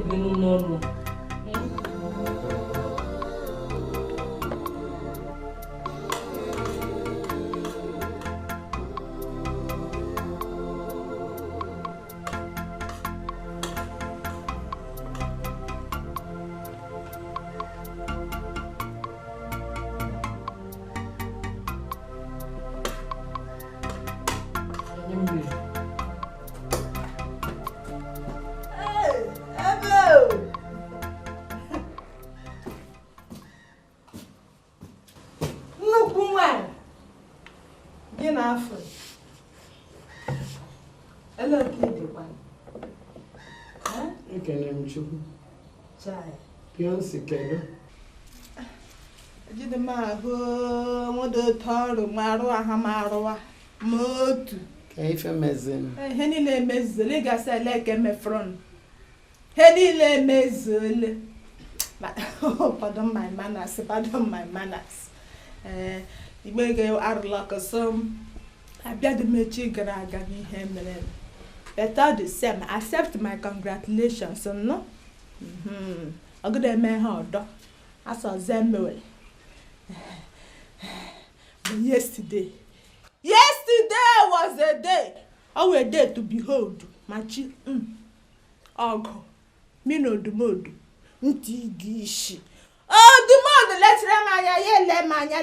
n'ọnụ. Fiancé kedo. Jide ma go modo toro maru aha maruwa motu. Ife mezin. He ni le mezele ga se le ke me front. He ni le mezele. Pardon my manners, pardon my manners. Igbe ge arla kasum. Abia de mechi gara aga ni he mere. Better the same. Accept my congratulations, no? I got a man hard. I saw Zemwell. But yesterday was a day. A day to behold. Machi. Ogo. Me no the mode. Ntigishi. Oh, the mode. Let's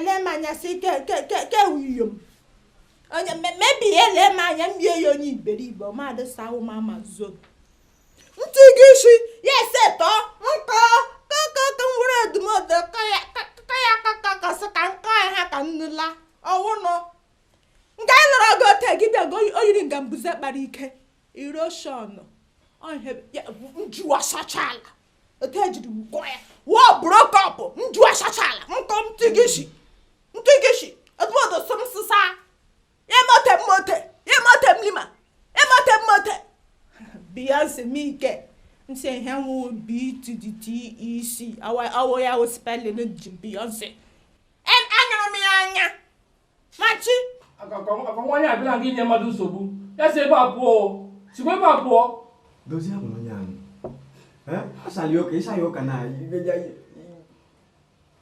lemanya. See, ke William. Maybe lemanya. You need berry, but mother saw mama zone. Ntigishi. Yes, eto. Word mother kaya sakanka ha kanula. Oh no. Ngalo go take it go oyiri ngambuze barike. Erosion. On have njua sachala. Oteji du goya. What broke up? Njua sachala. Nkom tigishi. Atmodo some sisa. Yemote mlima. Yemote. Beyonce Mike. Say him will be to the TEC. I was spelling it Beyonce. And Anya. Machi. Akawanya bila nginya madu sobu. Yase ba po. Sigwe ba po. Dozi hapo nyani. Asalioka isayoka na.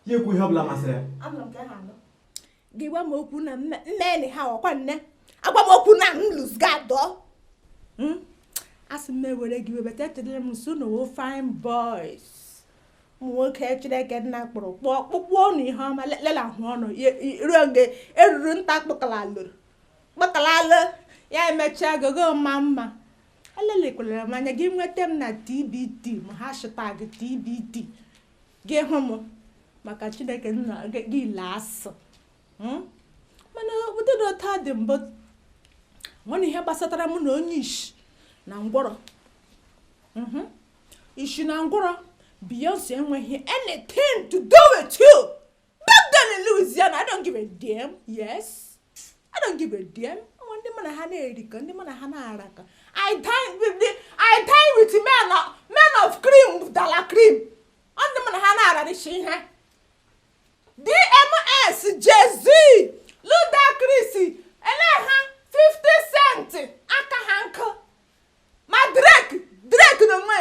Ye ku help la masre. Ablam ka hano. Giwa moku na mmeni ha okwanne. Agwa moku na lose gado. As me were give better to them soon no fine boys. Mo catch like get na pro. Woni ha ma lela hono. Runge erun tak bakalalo. Ya me chago mama. Alele kula manya give wetem na TBT. Mo hashtag TBT. Ge homo. Maka chideke na gi las. Mana wudo do tadim but woni he basatara mu no nyish. Nangoro. Ishi Nangoro. Beyonce enweghị anything to do with you. Back then in Louisiana, I don't give a damn. Yes. I don't give a damn. I dine with men of cream, dollar cream. On the man Hana DMS, Jay-Z, Ludacris, Eleha, 50 cents. Aka Ma Drake no me.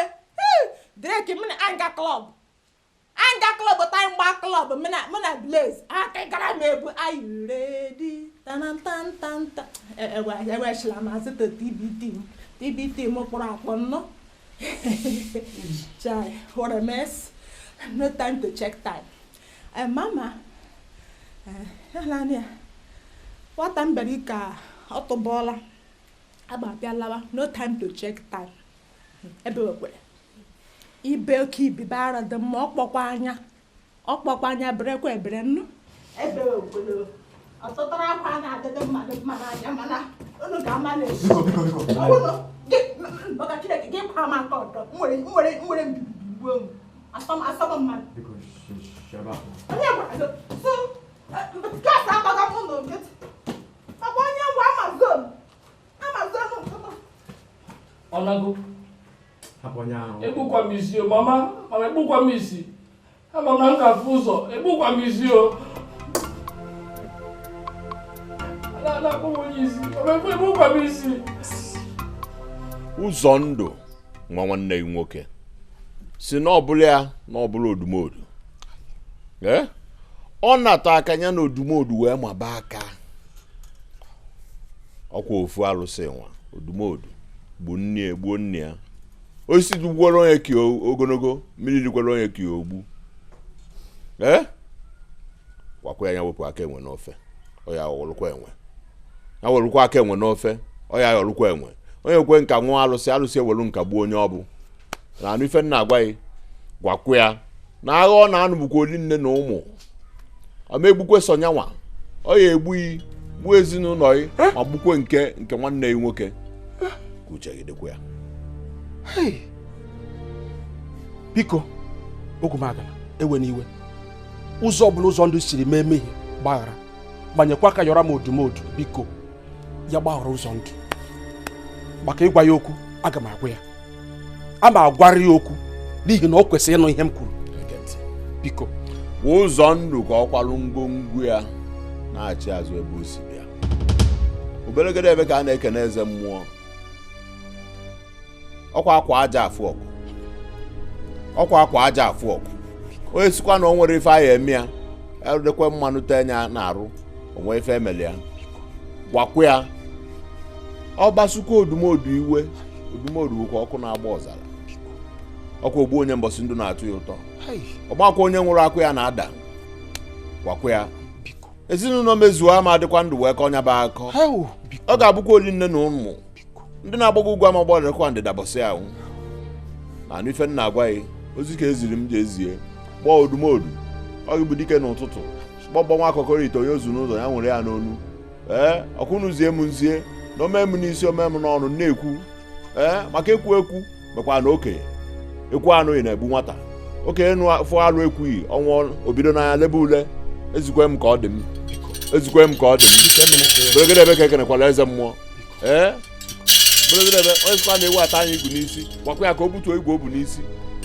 Drake me anga club but I'm back club me na blaze. Aka gara me bu are you ready? Tan. We shall ma se TBT mo por akon no. Chai, what a mess. No time to check time. Mama. Lania. What am berika autobola. No time to check time. Everywhere. Ibelki bibara the mock bokwanya. Okbokwanya breko ebrenu. Everywhere. I thought I had the mana. No gamale. Oh no. But I can't give her my daughter. More. I saw man. Because So, class I'm get. I want you Amazon. Onago. Haponya. Ebu kwa misio mama ebu kwa misi. Ama mnanga fuso, ebu kwa misio. Ala kumonyisi. Ebu kwa misi. UZONDU nwa nwanne nwoke. si na ọbụla ya na ọbụla odumodu ọ nata aka ya na odumodu wee maba aka ọkwa ofu alụsị nwa odumodu gbuo nne ya osisi dugwara onye ki ogologo mmiri dịkwara onye ki ogbu gwakwa ya wepụ aka enwe n'ofe ọ ya ọwụlụkwa enwe ya wụlụkwa aka enwe n'ofe ọ ya ọlụkwa enwe onye kwe nka nwa alụsị ewelu nka gbuo onye ọ bụ na anụ ife nna agwa gwakwa ya na agha ọ na-anụ bụkwa oli nne na ụmụ ama egbukwe sonyanwa ọ ya egbughị gbuo ezinụlọ yi ma gbukwe nke nwanne ya nwoke kuchegidekwa ya biko ogumagala ewe n'iwe ụzọ ọbụla ụzọ ndụ siri mee mehie gbaghara gbanyekwa aka yọrọ m odumodu biko ya gbaghara ụzọ ndụ maka ịgwa ya okwu aga m agwa ya a ma agwara ya okwu n'ihi na ọ kwesịrị ịnụ ihe m kwuru biko ụzọ ndụ ka ọ kwalụ ngwongwo ya na-achị azụ ebe o si bịa obelegede ebe ka a na-ekene eze mmụọ ọkwa akwa aja afụ ọgụ onye sikwa na o nwere ife ahụ eme ya erudekwe mmanụ tenya na-arụ onwe ife emeli ya gwakwa ya ọ gbasukwa odumodu iwe odumodu bụkwa ọkụ na-agba ọzara ọkwa ogbu onye mbọsị ndụ na-atụ ya ụtọ ọgbakwa onye nwụrụ akụ ya na-ada gwakwa ya ezinụlọ mezuo ama adịkwa ndụ wee ka ọnya ba akọ ọ ga-abụkwa oli nne na ụmụ ndị na-agbago ugwu ama gbọdịkwa ndịda bọsị ahụ na anụ ife nna agwa ya ozi ka eziri m ji ezie gbaa odumodu ọ bụ dike n'ụtụtụ gbọgbọ nwa akọkọrọ ite onye ozu n'ụzọ ya nwere ya n'onu ọkwụnụzie m nzie na ome m n'isi ome m n'ọnụ na-ekwu maka ekwu mekwa na okenye ekwu anụghị na-egbu nwata okenye fụ alụ ekwughị ọnwụ obido n'anya lebe ule ezikwe m ka ọ dị m beregede ebe ka ekenekwala eze mmụọ beregede ebe onye sikwa na-ewu ata anya igwu n'isi gwakwa ya ka o butuo igwe o bu n'isi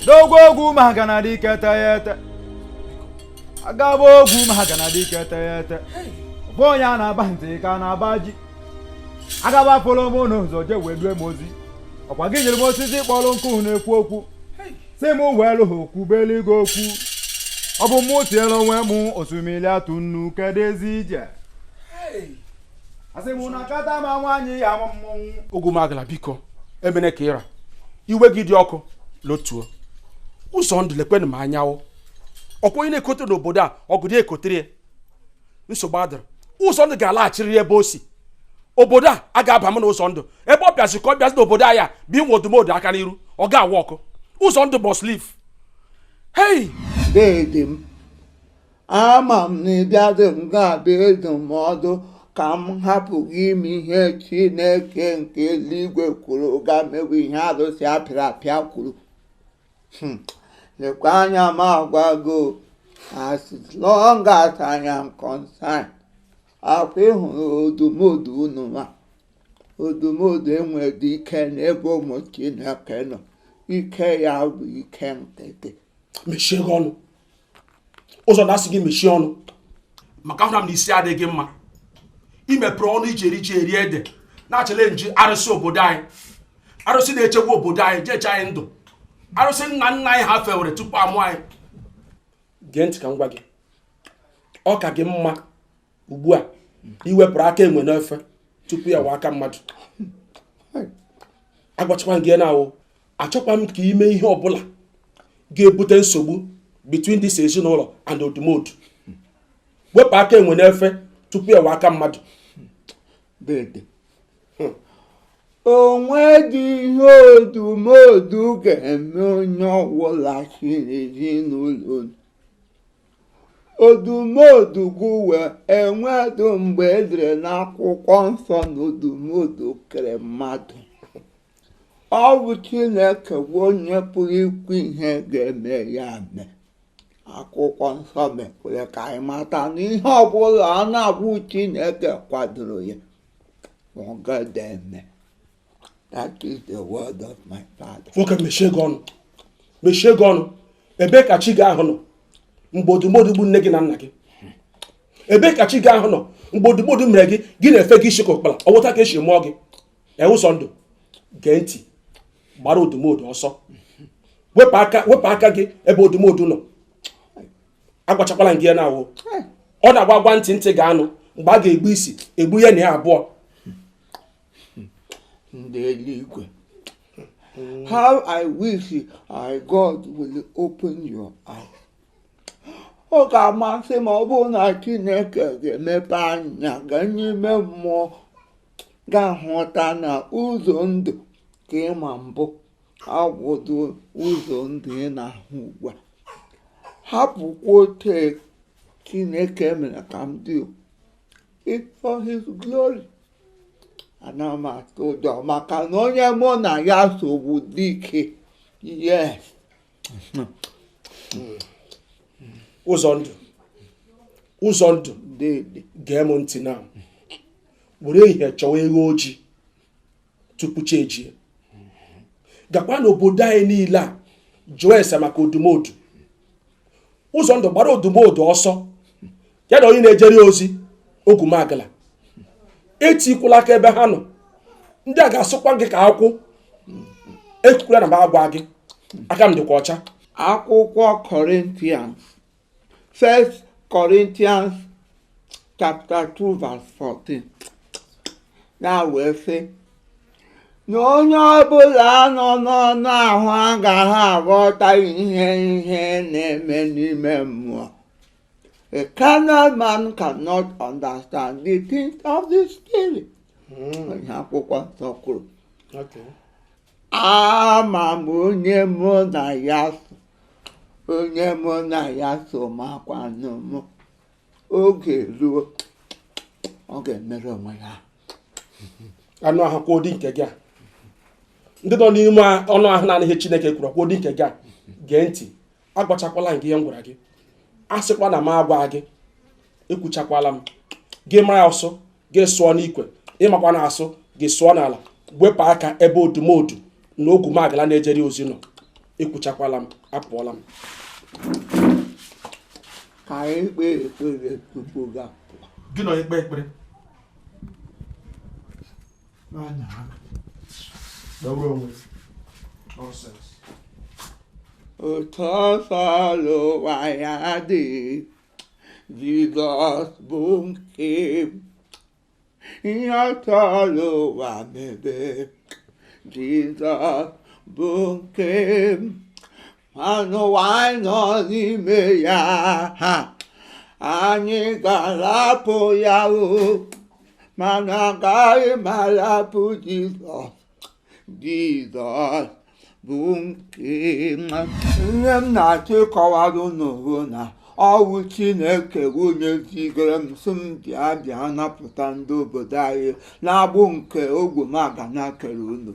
dogo ogwu maka na dị kete ya ete agaba ogwu maka na dị kete ya ete bụ onye a na-aba ntị ka na-aba ji agaba fọrọ m n'ụzọ je wee due m ozi ọkwa gị nyere m osisi kpọrọ nkụ na-ekwu okwu si m welu ha okwu beligo okwu ọ bụ mụ tiere onwe m osimiri atụ nnu kedezi ije asị m na kata ma nwaanyị ya ama mmọnwụ ogumagala biko emene ka ịra iwe gị dị ọkụ lotuo ụzọ ndụ lekwenụ m anyanwụ ọkwa onye na-ekote n'obodo a ọgụdị ekotere ya nsogbu adịrị ụzọ ndụ ga-alaghachiri ebe o si obodo a ga-aba m n'ụzọ ndụ ebe ọ bịazi ka ọ bịazi n'obodo a ya bi nwe odumodu aka n'iru ọ ga-awa ọkụ ụzọ ndụ must live. Hey deede m ama m na ịbịadị m ga-abịa ndụmọdụ ka m hapụ gị ime ihe Chineke nke eluigwe kwuru ga mewe ihe arụsị apịrị apịa kwuru lekwa anya m agwago as long as I am concerned akwa ịhụrụ odumodu unu ma odumodu enwere ike n'ebe ụmụ Chineke nọ ike ya bụ ike nkịtị. Mechie gị ọnụ ụzọ na-asị gị mechie ọnụ maka ahụra m na isi adịghị mma imepere ọnụ iji eri ede na-achalenji arụsị obodo anyị arụsị na-echekwa obodo anyị jeche anyị ndụ arụsị nna nna anyị ha fewere tupu amụ anyị. Gee ntị ka m gwa gị ọ ka gị mma ugbu a iwepụrụ aka enwe n'efe tupu ya wa aka mmadụ. Agwachakwa gị na awụ achọkwa m ka ime ihe ọbụla ga-ebute nsogbu between this ezinụlọ and odumodu. Wepụ aka enwe n'efe tupu ya wa aka mmadụ. Dede onwe dị ihe odumodu ga-eme onye ọbụla si n'ezinụlọ odumodu gụwe enwedu mgbe edere n'akwụkwọ nsọ na odumodu kere mmadụ. Ọ bụ Chineke bụ onye pụrụ ikwu ihe ga-eme ya mee. Akwụkwọ nsọ mekwere ka anyị mata na ihe ọbụla a na-abụ Chineke kwadoro ya ọ ga-eme. That is the word of my father. Nwoke mechie gị ọnụ ebe ka chi gị ahụ nọ mgbe odumodu bụ nne gị na nna gị? Ebe ka chi gị ahụ nọ mgbe odumodu mere gị na-efe gị isi ka ụkpala ọ wụta ka esi mụọ gị? Ụzọ ndụ gee ntị gbara odumodu ọsọ wepụ aka gị ebe odumodu nọ. Agwachakwala gị ya na awụ. Ọ na-agwa ntị ga-anụ mgbe a ga-egbu isi egbu ya na ya abụọ. Ndị eluigwe. How I wish God will open your eyes. Ọ ga-amasị m ọ bụrụ na Chineke ga-emepe anya ga n'ime mmụọ ga-ahụta na ụzọ ndụ ka ịma mbụ agwụdo ụzọ ndụ ị na-ahụ ugbu a. Hapụkwa ote Chineke mere ka m dị. It's for his glory. Ana m atụ ụjọ maka na onye mụ na ya sogbu dike. Yes. ụzọ ndụ gee m ntị na were ihe chọwa eghe ojii tupu chi ejie. Gakwa n'obodo anyị niile a jụọ ese maka odumodu. Ụzọ ndụ gbara odumodu ọsọ ya na onye na-ejere ozi ogwumagala. Etikwula aka ebe ha nọ. Ndị a ga-asụkwa gị ka akwụ. Etikwula na m agwa gị aka m dịkwa ọcha. Akwụkwọ Corinthians, 1 Corinthians chapter 2 verse 14. Na wee sị na onye ọbụla nọ n'ọnụ ahụ agaghị aghọta ihe na-eme n'ime mmụọ. A carnal man cannot understand the things of the spirit. Onye akwụkwọ nsọ kwuru. Ama m onye mụ na ya so makwanụ m. Oge ruo ọ ga-emere onwe ya. Anụ ahụ kwa ụdị nke gị a. Ndị nọ n'ime ọnụ ahụ na-anaghị Chineke kwuru kwa ụdị nke gị a. Gee ntị, agbachakwala nke ihe m gwara gị. Asịkwa na m agwa gị, ekwuchakwala m. Gị mara ọsọ, gị sụọ n'ikwe. Ịmakwa na asụ, gị sụọ n'ala. Wepụ aka ebe odumodu na ogwumagala na-ejere ozi nọ. Ekwuchakwala m, apụọla m. Ka anyị kpee ekpere tupu gị apụọ. Gị nọ ekpe ekpere. Otu ọsọ ụwa ya dị, Jizọs bụ nke m. Ihe ọsọ ụwa mebe, Jizọs bụ nke m. Anụ nwanyị nọ n'ime ya, anyị ga-arapụ ya o, mana agaghị m arapụ Jizọs. Jizọs bụ nke m. Ihe m na-achọ ịkọwara unu bụ na ọ bụ Chineke onye zigara m sị m bịa napụta ndị obodo anyị na-agbụ nke ogwumagala kere unu.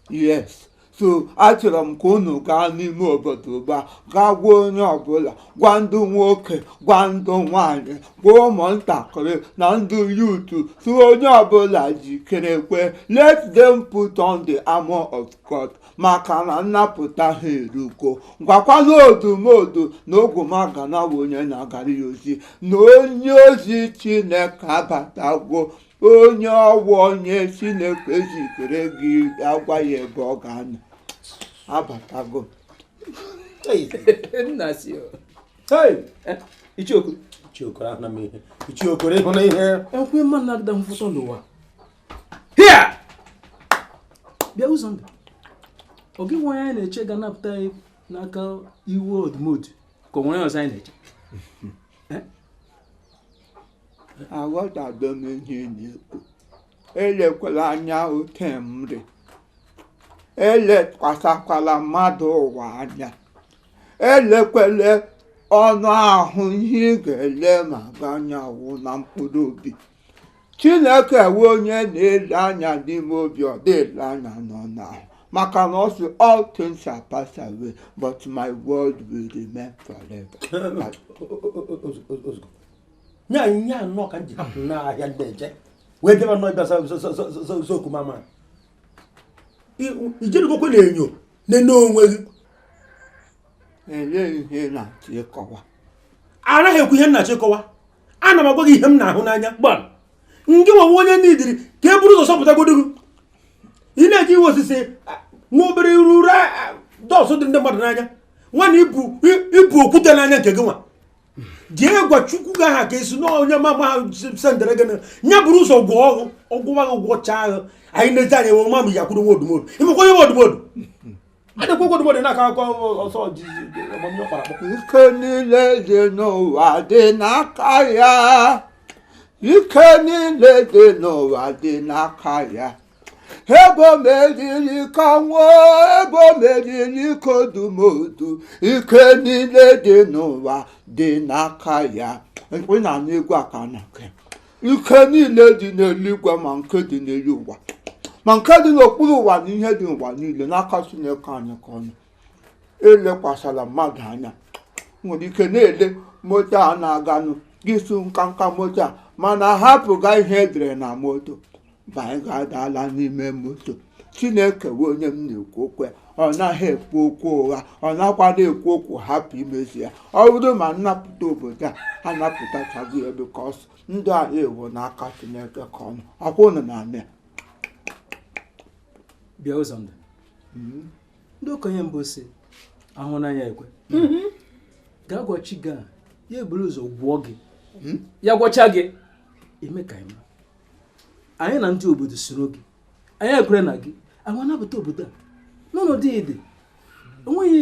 Yes. So achọrọ m ka unu gaa n'ime obodo ugbu a gaa gwa onye ọbụla, gwa ndị nwoke, gwa ndị nwanyị, gwa ụmụntakịrị na ndị yutu, so onye ọbụla jikerekwe. Let them put on the armor of God, maka na nnapụta ha erugo. Gwakwala odumodu na ogwumagala bụ onye na-agara ya ozi na onye ozi Chineke abatago. Onye ọwụ onye Chineke zikere gị agwa ya ebe ọ ga-anọ. Abatago. Ichiokoro ahụ na m ihe. Ichiokoro ịhụ na ihe. Ekwe mmadụ na-agịda mfụtọ n'ụwa. Here! Bịa ụzọ ndụ. Ọ gị nwa anyị na-eche ga napụta anyị n'aka iwu odumodu ka o nwere ọzọ anyị na-eche. Aghọtabe m ihe na-ekwu. Elekwala anya oke mri. Elekwasịkwala mmadụ ụwa anya. Elekwele ọnụ ahụ ihe ị ga-ele ma ganya wụ na mkpụrụ obi. Chineke wee onye na-ele anya n'ime obi, ọ dịle anya n'ọnụ ahụ. Maka na ọ sị all things shall pass away, but my word will remain forever. Nya anyị anọ ka nji hapụ n'ahịa ndị eje wee jebe nọ ịbịa sokwu mama. Ijerigokwe na-enyo nene onwe gị. Ele ihe na-achọ ịkọwa. Anaghị ekwu ihe m na-achọ ịkọwa. Ana m agwa gị ihe m na-ahụ n'anya. Gban nke nwe onye n'idiri ka e buru ụzọ sọpụtagodo gị. Ị na-eji iwe osisi nwa obere iru dọọsụ dị ndị mmadụ n'anya nwana ibu okwute n'anya nke gị nwa jee gwa chukwu ga aha ka esi na onye mama ha sendere gị nya bụrụ ụzọ gwọ ọgwụwa gị gwọcha ahụ anyị na-ezi anya ewe mama ya kwuru nwodumodu imekwa onye nwodumodu adịkwa nwodumodu na-aka akụkọ ọsọ ọmụmụ kpara akpọ ike niile dị n'ụwa dị n'aka ya ike niile dị n'ụwa dị n'aka ya ebe o meriri ka nwụọ ebe o meriri ka odumodu ike niile dị n'ụwa dị n'aka ya ị na-anụ egwu aka na ike niile dị n'eluigwe ma nke dị n'elu ụwa ma nke dị n'okpuru ụwa na ihe dị n'ụwa niile n'aka Chineke anyị ka ọnụ elekwasara mmadụ anya nwere ike na-ele moto a na-aganụ gị su nkanka moto a mana hapụga ihe edere na moto banyị ga-adala n'ime moto Chineke wee onye m na-ekwu okwu ọ naghị ekwu okwu ụgha ọ nakwado ekwu okwu hapụ imezi ya ọ bụrụ ma nnapụta obodo a anapụtachaghị ya bikos ndụ anyị ewu n'aka Chineke ka ọnụ akwa ụnụ na anị bịa ụzọ ndụ ndị okenye mbụ si ahụ n'anya ekwe gaa gwa chi gaa ya eburu ụzọ gwụọ gị ya gwọcha gị eme ka ịma anyị na ndị obodo soro gị anyị ekwere na gị anyị anapụta obodo a n'ọnọdụ ide enweghị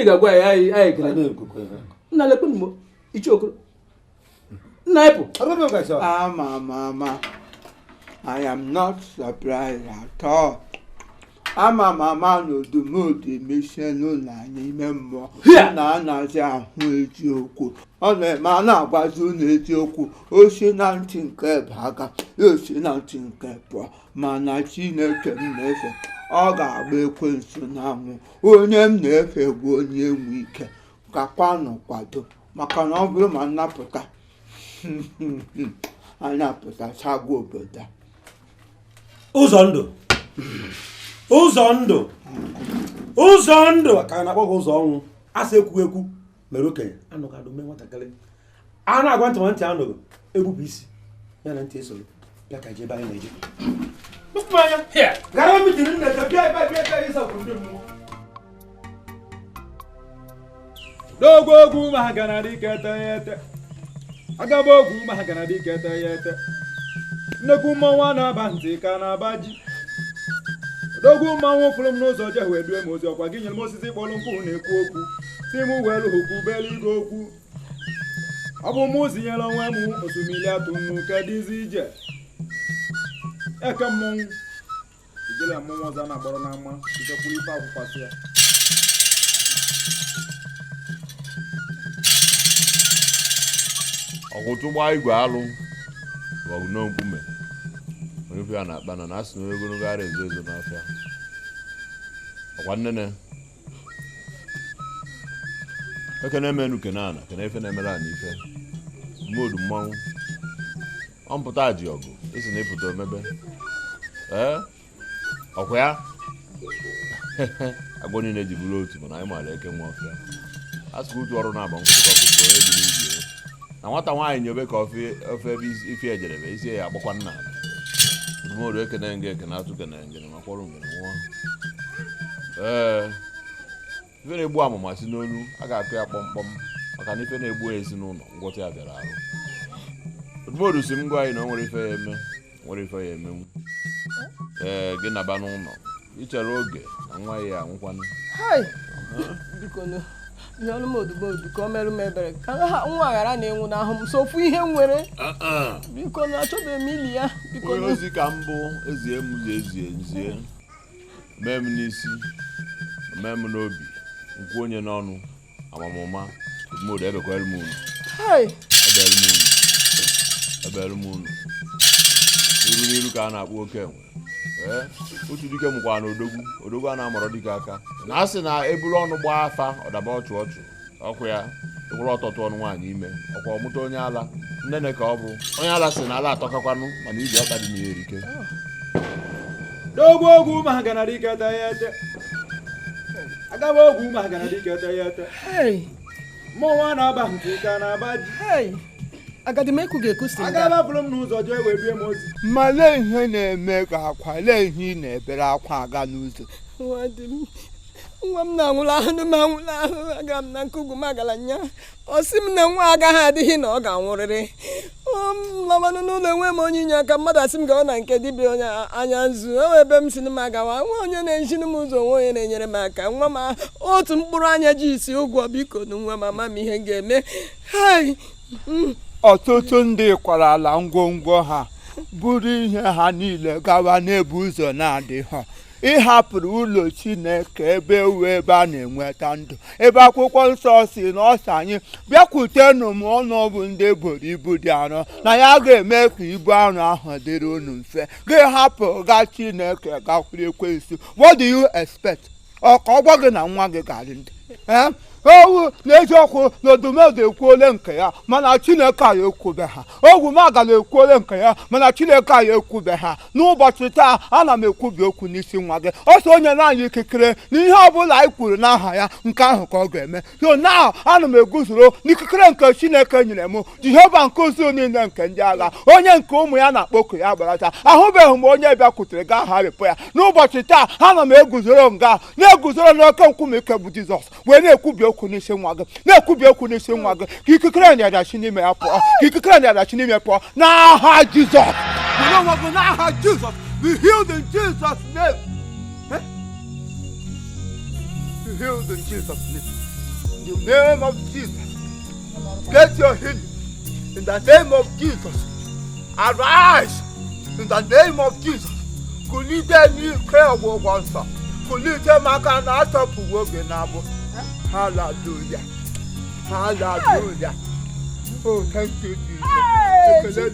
ga-agwa anyị gara nna lekwenmo icheokoro nna ịpụ ama I am not surprised at all. Ama mama na odumodu emesie n'ụlọ anyị ime mmụọ na-anazi ahụ eziokwu ọ na-eme a na-agwazi ụlọ eziokwu o si na ntị nke baga o si na ntị nke pụọ mana Chineke m na-efe ọ ga-agba ekwensu n'anwụ onye m na-efe bụ onye nwe ike gakwanụ kwado maka na ọ bụrụ ma nnapụta anapụtachago obodo ụzọ ndụ ka a na-akpọ gị ụzọ ọnwụ asị ekwughị ekwu mere okenye anụgadụ mee nwatakịrị a na-agwa ntị ntị anụghị egbupụ isi ya na ntị esoro ya ka jebe anyị na-eje gara mitiri nna ka bịa ịsapụ ndị mmụọ dogo ogwu ma ha gana dị ka ete ya ete agaba ogwu ma ha gana dị ka ete ya ete nnekwu mmanwụ a na-aba ntị ka na-aba ji odogwu mmanwụ fụrụ m n'ụzọ je wee due m ozi ọkwa gị nyere m osisi kpọrọ nkụ na-ekwu okwu si m welu okwu belu igwe okwu ọ bụ mụ zinyere onwe m osumili atụ nnu kedịzi ije eke mmọnwụ ijele mmọnwụ ọzọ na-agbọrọ n'ama itekwuru ife akwụkwasị ya ọkwụtụgba igwe alụ bụ n'okwume onye fe ya na-akpa na asị na ogologo ara ezo ezo n'afịa ọkwa nnene eke na-eme kenana kena ife na-emere ana ife mmodu mmanwụ ọ mpụta ji ọgụ isi na ịpụta omebe ọkwa ya agwọ niile ji bụrụ otu mana anyị maara eke nwa ọfịa asị ka otu ọrụ na-agba nkwụsịkọ kwụsị onye dị n'ibi na nwata nwaanyị nyobe ka ofe ebe ife ejerebe isi ya agbakwa nna ala mmodu ekene nge ekene atụ kene ngene ma kwọrọ ngene nwa ife na-egbu amụma si n'onu a ga-akụ ya kpọmkpọm maka na ife na-egbu esi n'ụlọ ngwọta ya bịara arụ mmodu si m gwa anyị na o nwere ife ya eme emenwu gị naba n'ụlọ ichere oge na nwa ya anwụkwanụ biko ihe ọnụ m odumodu ka o merụ m ebere ka nwa ghara na-enwu n'ahụ m sofu ihe nwere biko na achọbeghị m ili ya biko onye ozi ka mbụ ezie m nzie mee m n'isi mee m n'obi nkwu onye n'ọnụ amamụma odumodu ebekwere m unu ebere m unu iru n'iru ka a na-akpụ oke enwe otu dike mụkwa na odogwu a na-amọrọ dike aka na asị na eburu ọnụ gbaa afa ọdaba ọchụ ọkụ ya ekwuru ọtọtụ ọnụ nwaanyị ime ọkwa ọmụta onye ala nnene ka ọ bụ onye ala sị na ala atọkakwanụ mana iji ọka dị na ya erike dogo ogwu ma ha gana dị ka ete ya ete agaba ogwu ma ha gana dị ka ete ya ete mmọnwụ a na-aba ntị ka na-aba ji agadimeku ga-ekusi agaba bụrụ m n'ụzọ jee wee bie m ozi ma lee ihe na-eme ka akwa lee ihe ị na-ebere akwa aga n'ụzọ nwa m na-anwụla ahụ ma anwụla ahụ aga m na nke ugwu m agala nya ọ sị m na nwa agaghị adịghị na ọ ga-anwụrịrị lamanụ n'ụlọ enwe m onye inye aka mmadụ asị m gawa na nke dibịa onye anya nzu o ebe m si m agawa nwa onye na-ejiri m ụzọ nwa onye na-enyere m aka nwa m otu mkpụrụ anya ji isi ụgwọ biko na nwa m ama m ihe m ga-eme ọtụtụ ndị kwarala ngwongwo ha buru ihe ha niile gawa n'ebe ụzọ na-adịghị ịhapụrụ ụlọ Chineke ebe ewu ebe a na-enweta ndụ ebe akwụkwọ nsọ si na ọsọ anyị bịakwutenụ m ọnụọgụ ndị eboro ibu dị arọ na ya ga-eme ka ibu arụ ahụ dịrị unu mfe ga-ehapụ ga Chineke gakwuru ekwensu. What do you expect? Ọ ka ọ gwa gị na nwa gị ga-adị ndụ owu n'eziokwu na odumedu ekwuole nke ya mana Chineke anyị ekwube ha ogwu m agala ekwuole nke ya mana Chineke anyị ekwube ha n'ụbọchị taa ana m ekwubi okwu n'isi nwa gị ọsọ onye na-anyị ikikere na ihe ọbụla anyị kwuru n'aha ya nke ahụ ka ọ ga-eme so now ana m eguzoro n'ikikere nke Chineke nyere m Jehova nke uzu niile nke ndị agha onye nke ụmụ ya na-akpọku ya gbaracha ahụbeghị m onye bịakwutere gaa harịpụ ya n'ụbọchị taa ana m eguzoro nga na-eguzoro n'oke nkume ike bụ Jizọs wee na-ekwubi okwu n'isi nwa gị na-ekwubi okwu n'isi nwa gị ka ikikere nyadachi n'ime ya pụọ ka ikikere nyadachi n'ime pụọ n'aha Jizọs n'aha Jizọs be healed in Jesus name be healed in Jesus name in the name of Jesus get your healing in the name of Jesus arise in the name of Jesus kulite n'ike ọgwụgwọ nsọ kulite maka na atọpụwo oge na-abụ hallelujah hallelujah oh thank you Jesus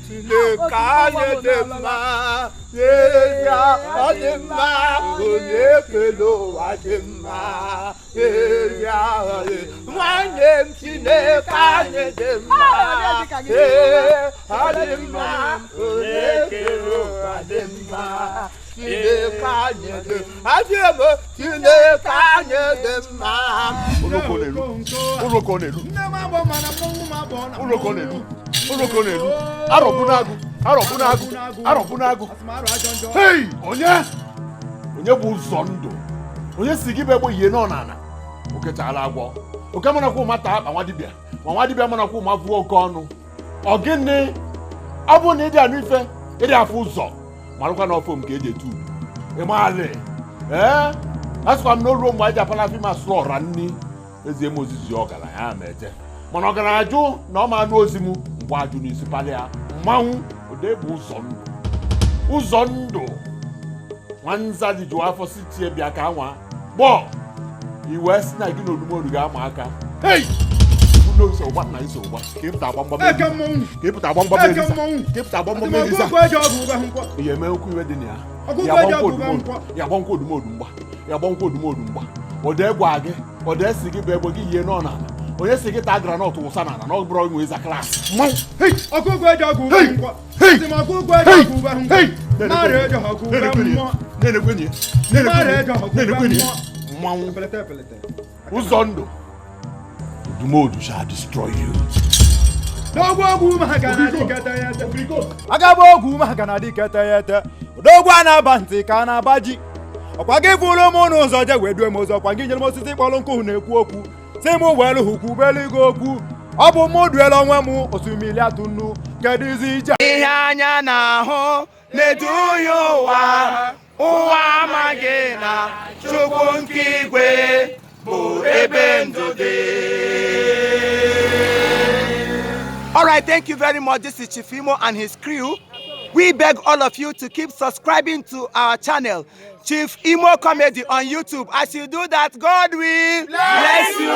Chineke anyị dị mma ya ọ dị mma onye kele ụwa dị mma ya nwanne m Chineke anyị dị mma ọ dị mma onye kele ụwa dị mma Chineke anyị dị mma ụlọkọ n'elu arọbụnagụ hei onye bụ ụzọ ndụ onye si gị bụ egbe ihe nọ n'ala okechala agwọ oke manakwa ụmata akpa nwa dibịa manakwa ụma vuo oke ọnụ ọ gịnị ọ bụ na ịdị anụ ife ịdị afụ ụzọ marụkwa na ọfọ nke eji etu ịmalị asịkwa m na oruo mgbe anyị ji apala fim asụrụ ọra nni ezie m ozizi ọgaranya ya ma eje mana ọgaranya jụ na ọ ma anụ ozi m mgbe ajụ n'isi palị ya mmanwụ ode bụ ụzọ ndụ nwanza ji jụọ afọ sitie bịa ka nwa gbọọ iwe si na gị na odumodu ga-ama aka hei na iso ụgba ka ịpụta agbamgbam eliza ihe eme okwu iwe dị na ya gbankwa odumodu mgba ode gwa gị ode si gị bụ egbe gị yie nọ n'ala onye si gị taa granọt wụsa n'ala na ọ bụrụ inwe ịza klaasị mmanwụ ụzọ ndụ odumodu shall destroy you. agaba ogwu maka na dịketa ya ete odogwu a na-aba ntị ka a na-aba ji ọkwa gị bụrụ m n'ụzọ je wee due m ụzọ ọkwa gị nyere m osisi kpọrọ nkụ na-ekwu okwu si m welu hụkwu beligo okwu ọ bụ mụ duela onwe m osimiri atụnụ kedụzi ije ihe anya na-ahụ na-eduhie ụwa amaghị na Chukwu nke igwe bụ ebe ndụ dị. All right, thank you very much. This is Chief Imo and his crew. We beg all of you to keep subscribing to our channel, Chief Imo Comedy on YouTube. As you do that, God will bless you.